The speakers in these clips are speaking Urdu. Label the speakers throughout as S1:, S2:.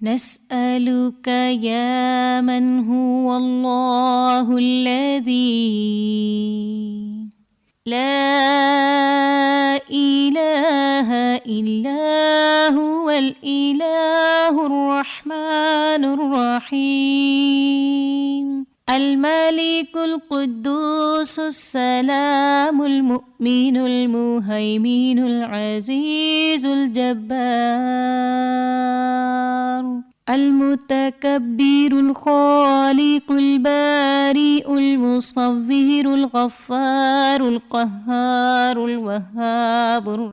S1: نسألك يا من هو الله الذي لا إله إلا هو الإله الرحمن الرحيم الملك القدوس السلام المؤمن المهيمن العزيز الجبار المتكبر الخالق البارئ المصور الغفار القهار الوهاب۔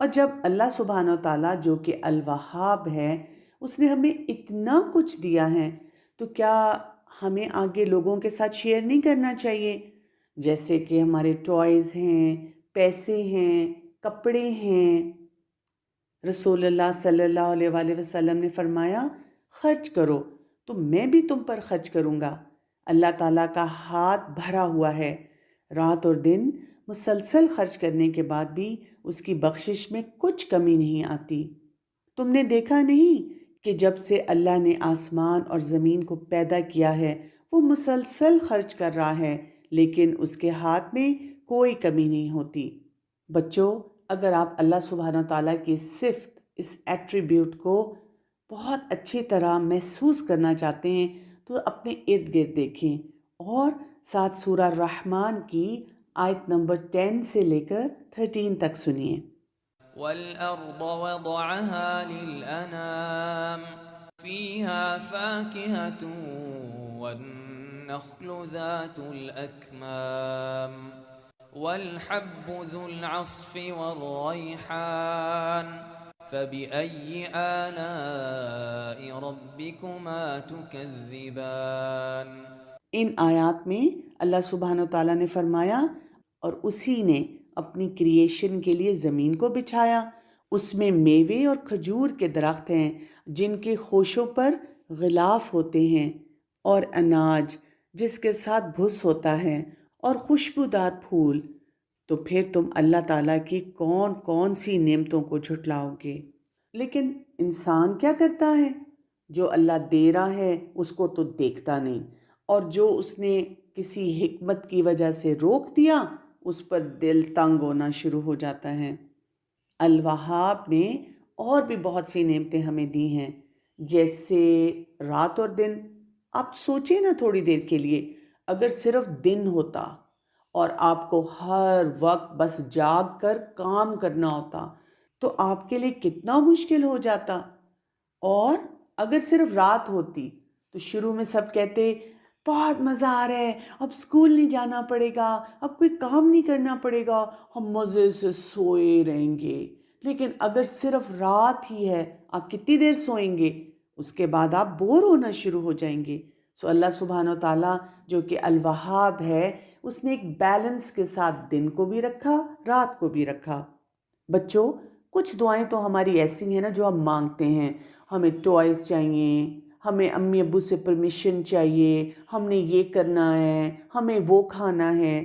S2: اور جب اللہ سبحانہ و تعالیٰ جو کہ الوہاب ہے اس نے ہمیں اتنا کچھ دیا ہے تو کیا ہمیں آگے لوگوں کے ساتھ شیئر نہیں کرنا چاہیے؟ جیسے کہ ہمارے ٹوائز ہیں، پیسے ہیں، کپڑے ہیں۔ رسول اللہ صلی اللہ علیہ وآلہ وسلم نے فرمایا خرچ کرو تو میں بھی تم پر خرچ کروں گا۔ اللہ تعالیٰ کا ہاتھ بھرا ہوا ہے، رات اور دن مسلسل خرچ کرنے کے بعد بھی اس کی بخشش میں کچھ کمی نہیں آتی۔ تم نے دیکھا نہیں کہ جب سے اللہ نے آسمان اور زمین کو پیدا کیا ہے وہ مسلسل خرچ کر رہا ہے لیکن اس کے ہاتھ میں کوئی کمی نہیں ہوتی۔ بچوں، اگر آپ اللہ سبحانہ تعالیٰ کی صفت، اس ایٹریبیوٹ کو بہت اچھی طرح محسوس کرنا چاہتے ہیں تو اپنے ارد گرد دیکھیں اور ساتھ سورہ الرحمن کی آیت نمبر 10 سے لے کر 13 تک سنیے۔
S3: وَالْأَرْضَ وَضَعَهَا لِلْأَنَامِ فِيهَا فَاكِهَةٌ وَالنَّخْلُ ذَاتُ الْأَكْمَامِ وَالْحَبُّ ذُو الْعَصْفِ وَالرَّيْحَانُ فَبِأَيِّ آلَاءِ رَبِّكُمَا تُكَذِّبَانِ۔
S2: ان آیات میں اللہ سبحانہ تعالیٰ نے فرمایا اور اسی نے اپنی کریشن کے لیے زمین کو بچھایا، اس میں میوے اور کھجور کے درخت ہیں جن کے خوشوں پر غلاف ہوتے ہیں، اور اناج جس کے ساتھ بھس ہوتا ہے، اور خوشبودار پھول۔ تو پھر تم اللہ تعالیٰ کی کون کون سی نعمتوں کو جھٹلاؤ گے؟ لیکن انسان کیا کرتا ہے؟ جو اللہ دے رہا ہے اس کو تو دیکھتا نہیں، اور جو اس نے کسی حکمت کی وجہ سے روک دیا اس پر دل تنگ ہونا شروع ہو جاتا ہے۔ الوہاب نے اور بھی بہت سی نعمتیں ہمیں دی ہیں، جیسے رات اور دن۔ آپ سوچیں نا تھوڑی دیر کے لیے، اگر صرف دن ہوتا اور آپ کو ہر وقت بس جاگ کر کام کرنا ہوتا تو آپ کے لیے کتنا مشکل ہو جاتا۔ اور اگر صرف رات ہوتی تو شروع میں سب کہتے بہت مزہ آ رہا ہے، اب اسکول نہیں جانا پڑے گا، اب کوئی کام نہیں کرنا پڑے گا، ہم مزے سے سوئے رہیں گے۔ لیکن اگر صرف رات ہی ہے، آپ کتنی دیر سوئیں گے؟ اس کے بعد آپ بور ہونا شروع ہو جائیں گے۔ سو اللہ سبحانہ و تعالیٰ جو کہ الوہاب ہے اس نے ایک بیلنس کے ساتھ دن کو بھی رکھا، رات کو بھی رکھا۔ بچوں، کچھ دعائیں تو ہماری ایسی ہیں نا جو ہم مانگتے ہیں، ہمیں ٹوائز چاہیے، ہمیں امی ابو سے پرمیشن چاہیے، ہم نے یہ کرنا ہے، ہمیں وہ کھانا ہے،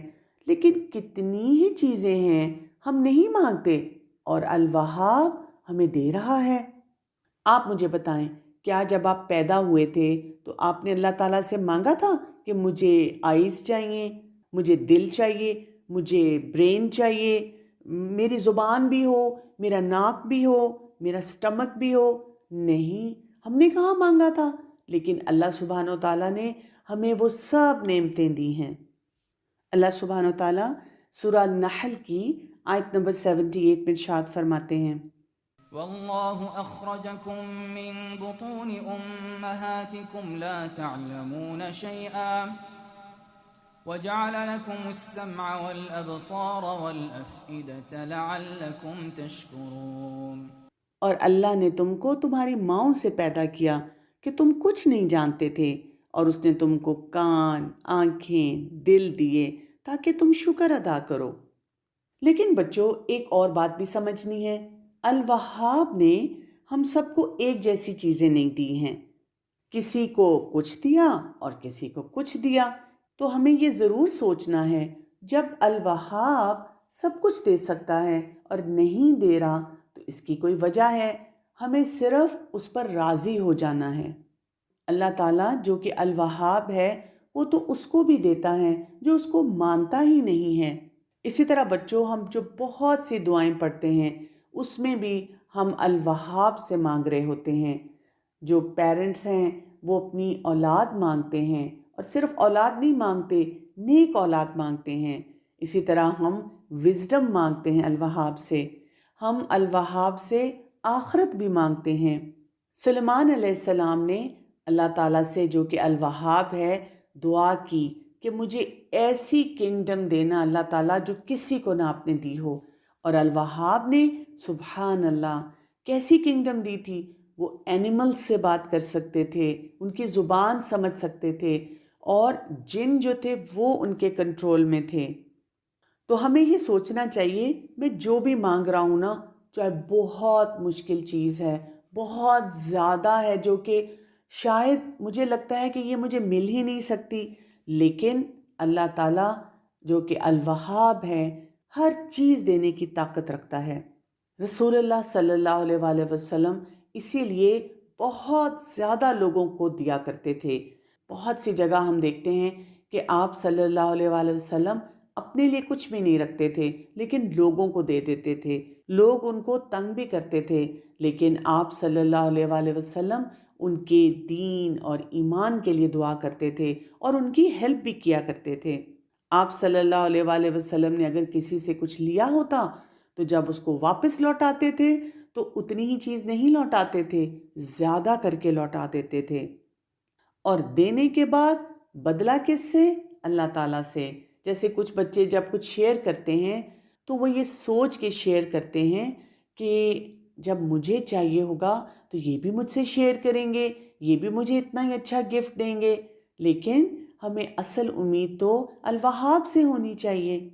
S2: لیکن کتنی ہی چیزیں ہیں ہم نہیں مانگتے اور الوہاب ہمیں دے رہا ہے۔ آپ مجھے بتائیں، کیا جب آپ پیدا ہوئے تھے تو آپ نے اللہ تعالیٰ سے مانگا تھا کہ مجھے آئیز چاہیے، مجھے دل چاہیے، مجھے برین چاہیے، میری زبان بھی ہو، میرا ناک بھی ہو، میرا سٹمک بھی ہو؟ نہیں، ہم نے کہاں مانگا تھا، لیکن اللہ سبحانہ و تعالیٰ نے ہمیں وہ سب نعمتیں دی ہیں۔ اللہ سبحانہ و تعالیٰ سورہ النحل کی آیت نمبر 78 میں ارشاد فرماتے ہیں،
S3: واللہ اخرجکم من بطون امہاتکم لا تعلمون شیئا وجعل لكم السمع والابصار والافئدة لعلکم تشکرون۔
S2: اور اللہ نے تم کو تمہاری ماؤں سے پیدا کیا کہ تم کچھ نہیں جانتے تھے، اور اس نے تم کو کان، آنکھیں، دل دیے تاکہ تم شکر ادا کرو۔ لیکن بچوں، ایک اور بات بھی سمجھنی ہے، الوہاب نے ہم سب کو ایک جیسی چیزیں نہیں دی ہیں، کسی کو کچھ دیا اور کسی کو کچھ دیا۔ تو ہمیں یہ ضرور سوچنا ہے، جب الوہاب سب کچھ دے سکتا ہے اور نہیں دے رہا تو اس کی کوئی وجہ ہے، ہمیں صرف اس پر راضی ہو جانا ہے۔ اللہ تعالیٰ جو کہ الوہاب ہے وہ تو اس کو بھی دیتا ہے جو اس کو مانتا ہی نہیں ہے۔ اسی طرح بچوں، ہم جو بہت سی دعائیں پڑھتے ہیں اس میں بھی ہم الوہاب سے مانگ رہے ہوتے ہیں۔ جو پیرنٹس ہیں وہ اپنی اولاد مانگتے ہیں، اور صرف اولاد نہیں مانگتے، نیک اولاد مانگتے ہیں۔ اسی طرح ہم وزڈم مانگتے ہیں الوہاب سے، ہم الوہاب سے آخرت بھی مانگتے ہیں۔ سلیمان علیہ السلام نے اللہ تعالیٰ سے جو کہ الوہاب ہے دعا کی کہ مجھے ایسی کنگڈم دینا اللہ تعالیٰ جو کسی کو نہ آپ نے دی ہو، اور الوہاب نے سبحان اللہ کیسی کنگڈم دی تھی، وہ اینیملز سے بات کر سکتے تھے، ان کی زبان سمجھ سکتے تھے، اور جن جو تھے وہ ان کے کنٹرول میں تھے۔ تو ہمیں یہ سوچنا چاہیے میں جو بھی مانگ رہا ہوں نا، چاہے بہت مشکل چیز ہے، بہت زیادہ ہے، جو کہ شاید مجھے لگتا ہے کہ یہ مجھے مل ہی نہیں سکتی، لیکن اللہ تعالیٰ جو کہ الوہاب ہے ہر چیز دینے کی طاقت رکھتا ہے۔ رسول اللہ صلی اللہ علیہ وآلہ وسلم اسی لیے بہت زیادہ لوگوں کو دیا کرتے تھے۔ بہت سی جگہ ہم دیکھتے ہیں کہ آپ صلی اللہ علیہ وآلہ وسلم اپنے لیے کچھ بھی نہیں رکھتے تھے، لیکن لوگوں کو دے دیتے تھے۔ لوگ ان کو تنگ بھی کرتے تھے، لیکن آپ صلی اللہ علیہ وآلہ وسلم ان کے دین اور ایمان کے لیے دعا کرتے تھے اور ان کی ہیلپ بھی کیا کرتے تھے۔ آپ صلی اللہ علیہ وآلہ وسلم نے اگر کسی سے کچھ لیا ہوتا تو جب اس کو واپس لوٹاتے تھے تو اتنی ہی چیز نہیں لوٹاتے تھے، زیادہ کر کے لوٹا دیتے تھے۔ اور دینے کے بعد بدلہ کس سے؟ اللہ تعالیٰ سے۔ جیسے کچھ بچے جب کچھ شیئر کرتے ہیں تو وہ یہ سوچ کے شیئر کرتے ہیں کہ جب مجھے چاہیے ہوگا تو یہ بھی مجھ سے شیئر کریں گے، یہ بھی مجھے اتنا ہی اچھا گفٹ دیں گے، لیکن ہمیں اصل امید تو الوہاب سے ہونی چاہیے۔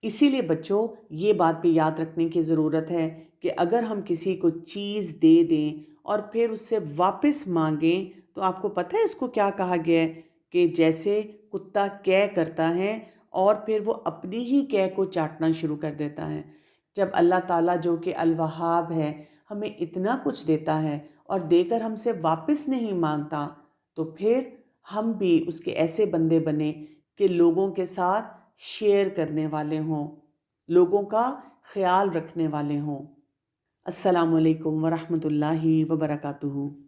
S2: اسی لیے بچوں یہ بات بھی یاد رکھنے کی ضرورت ہے کہ اگر ہم کسی کو چیز دے دیں اور پھر اس سے واپس مانگیں تو آپ کو پتہ ہے اس کو کیا کہا گیا ہے کہ جیسے کتا کے کرتا ہے اور پھر وہ اپنی ہی کے کو چاٹنا شروع کر دیتا ہے۔ جب اللہ تعالیٰ جو کہ الوہاب ہے ہمیں اتنا کچھ دیتا ہے اور دے کر ہم سے واپس نہیں مانگتا، تو پھر ہم بھی اس کے ایسے بندے بنے کہ لوگوں کے ساتھ شیئر کرنے والے ہوں، لوگوں کا خیال رکھنے والے ہوں۔ السلام علیکم ورحمۃ اللہ وبرکاتہ۔